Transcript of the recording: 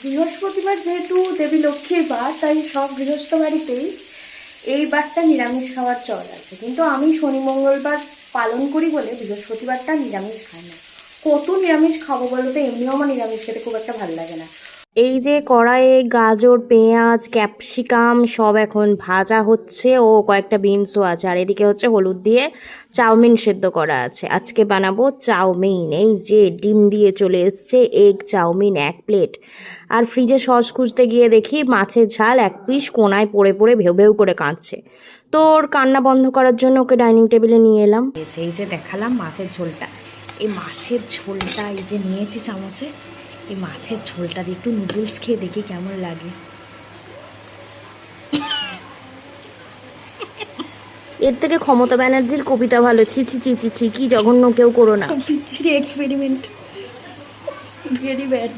বৃহস্পতিবার যেহেতু দেবী লক্ষ্মীর বার, তাই সব গৃহস্থ বাড়িতেই এই বারটা নিরামিষ খাওয়ার চল আছে। কিন্তু আমি শনি মঙ্গলবার পালন করি বলে বৃহস্পতিবারটা নিরামিষ খাই না। কত নিরামিষ খাবো বলো তো, এমনিও আমার নিরামিষ খেতে খুব একটা ভালো লাগে না। এই যে কড়াইয়ে গাজর, পেঁয়াজ, ক্যাপসিকাম সব এখন ভাজা হচ্ছে, ও কয়েকটা বিনসও আছে। আর এদিকে হচ্ছে হলুদ দিয়ে চাউমিন সেদ্ধ করা আছে। আজকে বানাবো চাউমিন। এই যে ডিম দিয়ে চলে এসছে এগ চাউমিন 1 প্লেট। আর ফ্রিজে সস খুঁজতে গিয়ে দেখি মাছের ঝাল 1 পিস কোনায় পড়ে পড়ে ভেউ ভেউ করে কাঁদছে। তো ওর কান্না বন্ধ করার জন্য ওকে ডাইনিং টেবিলে নিয়ে এলাম। এই যে দেখালাম মাছের ঝোলটা, এই মাছের ঝোলটা এই যে নিয়েছি চামচে, এই মাছের ঝোলটা দিয়ে একটু নুডলস খেয়ে দেখি কেমন লাগে। এর থেকে ক্ষমতা ব্যানার্জির কবিতা ভালো। ছি ছি ছি ছি ছি, কি জঘন্য, কেউ করো না। বিচ্ছিরি এক্সপেরিমেন্ট, ভেরি ব্যাড।